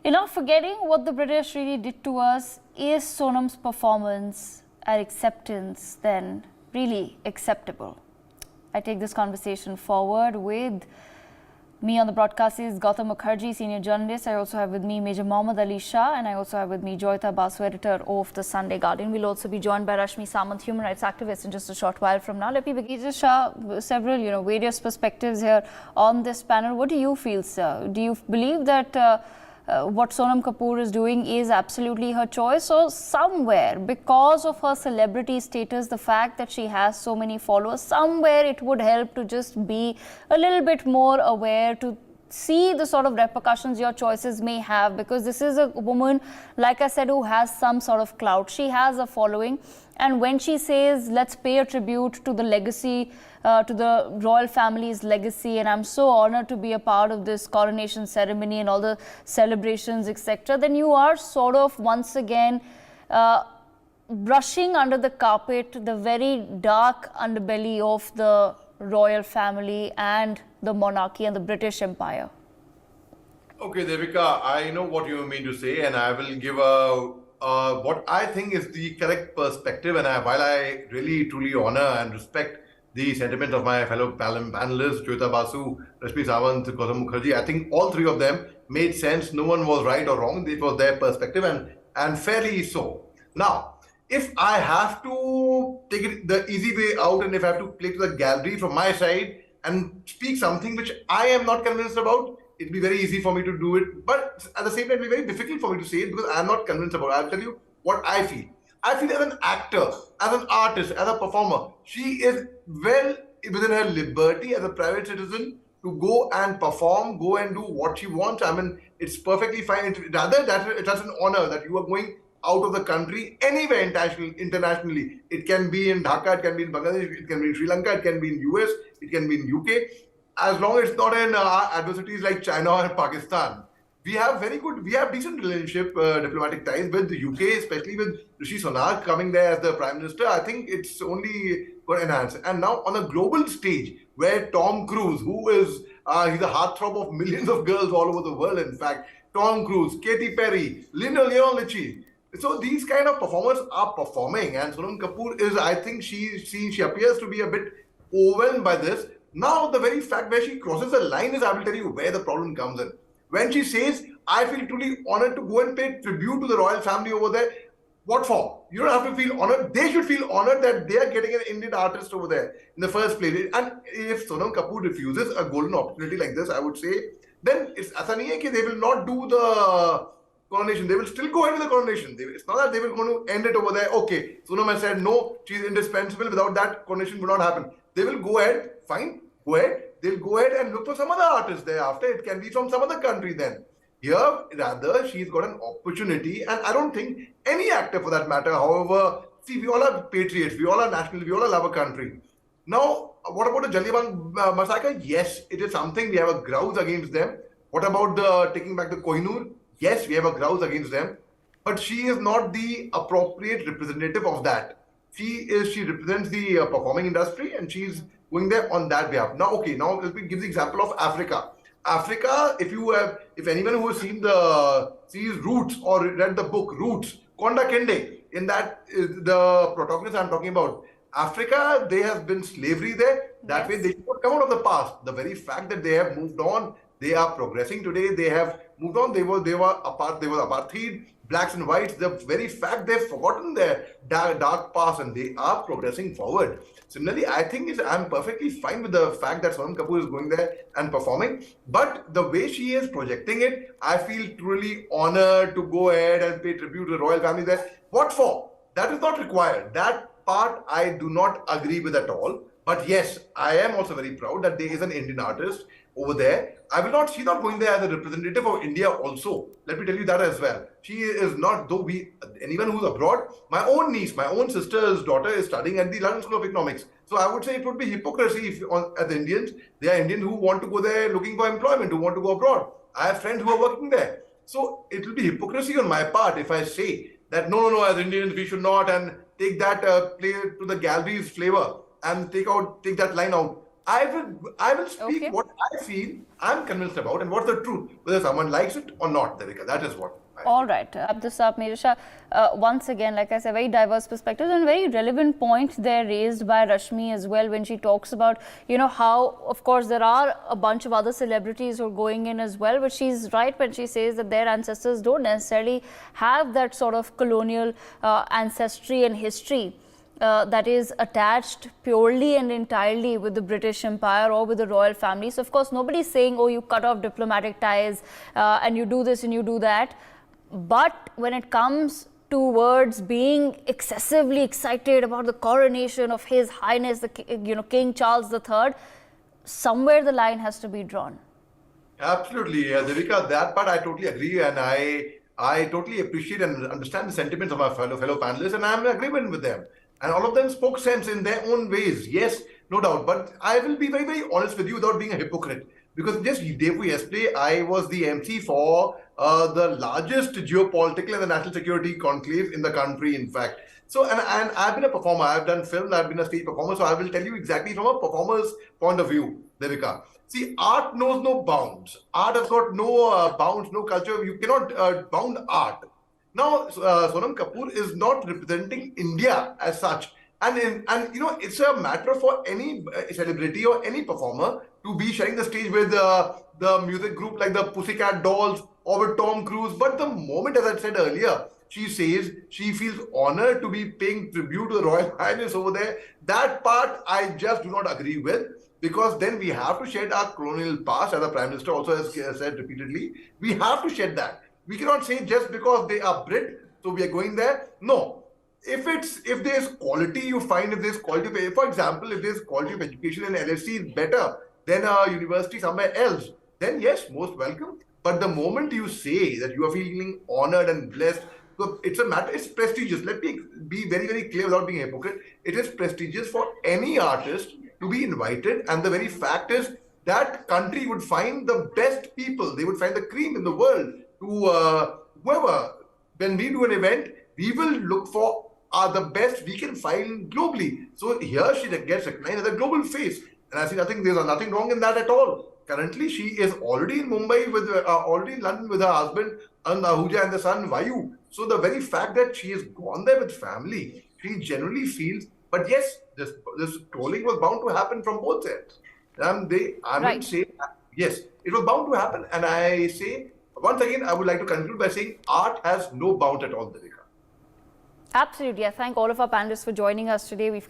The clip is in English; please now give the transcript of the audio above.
Forgetting what the British really did to us, is Sonam's performance and acceptance then really acceptable? I take this conversation forward with me on the broadcast is Gautam Mukherjee, senior journalist. I also have with me Major Mohammed Ali Shah, and I also have with me Joyita Basu, editor of the Sunday Guardian. We'll also be joined by Rashmi Samant, human rights activist, in just a short while from now. Let me begin. Major Shah, several various perspectives here on this panel. What do you feel, sir? Do you believe that what Sonam Kapoor is doing is absolutely her choice, or somewhere, because of her celebrity status, the fact that she has so many followers, somewhere it would help to just be a little bit more aware, to see the sort of repercussions your choices may have? Because this is a woman, like I said, who has some sort of clout. She has a following, and when she says, let's pay a tribute to the legacy, to the royal family's legacy, and I'm so honored to be a part of this coronation ceremony and all the celebrations, etc., then you are sort of once again brushing under the carpet the very dark underbelly of the royal family and the monarchy and the British Empire. Okay, Devika, I know what you mean to say, and I will give what I think is the correct perspective. And while I really truly honor and respect the sentiments of my fellow panelists, Joyita Basu, Rashmi Samant, Gautam Mukherjee, I think all three of them made sense. No one was right or wrong. It was their perspective, and fairly so. Now, if I have to take it the easy way out, and if I have to play to the gallery from my side and speak something which I am not convinced about, it'd be very easy for me to do it. But at the same time, it'd be very difficult for me to say it because I'm not convinced about it. I'll tell you what I feel. I feel as an actor, as an artist, as a performer, she is well within her liberty as a private citizen to go and perform, go and do what she wants. I mean, it's perfectly fine. Rather, that's an honor that you are going out of the country anywhere internationally. It can be in Dhaka, it can be in Bangladesh, it can be in Sri Lanka, it can be in US, it can be in UK. As long as it's not in adversities like China or Pakistan. We have decent relationship, diplomatic ties with the UK, especially with Rishi Sunak coming there as the Prime Minister. I think it's only going to enhance. And now on a global stage, where Tom Cruise, who is, he's a heartthrob of millions of girls all over the world, in fact, Tom Cruise, Katy Perry, Leonel Richie. So these kind of performers are performing, and Sonam Kapoor is, I think she appears to be a bit overwhelmed by this. Now, the very fact where she crosses the line is, I will tell you where the problem comes in. When she says, I feel truly honored to go and pay tribute to the royal family over there, what for? You don't have to feel honored. They should feel honored that they are getting an Indian artist over there in the first place. And if Sonam Kapoor refuses a golden opportunity like this, I would say, then it's asaniye that they will not do the coronation. They will still go ahead with the coronation. It's not that they will going to end it over there. Okay, Sonam has said, no, she's indispensable. Without that, coronation would not happen. They will go ahead, fine, go ahead. They'll go ahead and look for some other artist thereafter. It can be from some other country then. Here, rather, she's got an opportunity, and I don't think any actor for that matter, however, see, we all are patriots, we all are national, we all love our country. Now, what about the Jallianwala massacre? Yes, it is something, we have a grouse against them. What about the taking back the Kohinoor? Yes, we have a grouse against them. But she is not the appropriate representative of that. She represents the performing industry, and she's going there on that behalf. Now, okay, now let me give the example of Africa. Africa, if anyone who has seen the series Roots or read the book Roots, Konda Kende, in that the protagonist I'm talking about, Africa, there has been slavery there. That way, they should not come out of the past. The very fact that they have moved on, they are progressing today. They have moved on. They were apart. They were apartheid, blacks and whites. The very fact they've forgotten their dark past, and they are progressing forward. Similarly, I think I'm perfectly fine with the fact that Sonam Kapoor is going there and performing. But the way she is projecting it, I feel truly honored to go ahead and pay tribute to the royal family there. What for? That is not required. That part I do not agree with at all. But yes, I am also very proud that there is an Indian artist over there. She's not going there as a representative of India also. Let me tell you that as well. She is not, anyone who's abroad, my own niece, my own sister's daughter is studying at the London School of Economics. So I would say it would be hypocrisy if, as Indians, they are Indians who want to go there looking for employment, who want to go abroad. I have friends who are working there. So it will be hypocrisy on my part if I say that no, as Indians, we should not, and take that play to the gallery's flavor and take that line out. I will speak Okay. what I feel I'm convinced about and what's the truth, whether someone likes it or not, Devika. That is what I All right, wrap this up, Major Shah. Once again, like I said, very diverse perspectives and very relevant points there raised by Rashmi as well when she talks about, how, of course, there are a bunch of other celebrities who are going in as well, but she's right when she says that their ancestors don't necessarily have that sort of colonial ancestry and history. That is attached purely and entirely with the British Empire or with the royal family. So, of course, nobody's saying, oh, you cut off diplomatic ties and you do this and you do that. But when it comes towards being excessively excited about the coronation of His Highness, King Charles III, somewhere the line has to be drawn. Absolutely, Devika. That part I totally agree, and I totally appreciate and understand the sentiments of my fellow panelists, and I'm in agreement with them. And all of them spoke sense in their own ways. Yes, no doubt. But I will be very, very honest with you without being a hypocrite. Because just day before yesterday, I was the MC for the largest geopolitical and the national security conclave in the country, in fact. So, and I've been a performer. I've done film. I've been a stage performer. So I will tell you exactly from a performer's point of view, Devika. See, art knows no bounds. Art has got no bounds, no culture. You cannot bound art. Now, Sonam Kapoor is not representing India as such. And it's a matter for any celebrity or any performer to be sharing the stage with the music group like the Pussycat Dolls or with Tom Cruise. But the moment, as I said earlier, she says she feels honored to be paying tribute to the Royal Highness over there. That part I just do not agree with, because then we have to shed our colonial past, as the Prime Minister also has said repeatedly. We have to shed that. We cannot say just because they are Brit, so we are going there. No. If there's quality you find, if there's quality, for example, if there's quality of education in LSC is better than a university somewhere else, then yes, most welcome. But the moment you say that you are feeling honored and blessed, so it's a matter, it's prestigious. Let me be very, very clear without being a hypocrite. It is prestigious for any artist to be invited, and the very fact is that country would find the best people. They would find the cream in the world to whoever. When we do an event, we will look for the best we can find globally. So here she gets recognized as a global face. And I think there's nothing wrong in that at all. Currently, she is already in Mumbai, already in London with her husband, Ahuja, and the son, Vayu. So the very fact that she has gone there with family, she generally feels, but yes, this trolling was bound to happen from both sides. Would say, yes, it was bound to happen. And I say, once again, I would like to conclude by saying art has no bound at all, Devika. Absolutely. I thank all of our panelists for joining us today. We've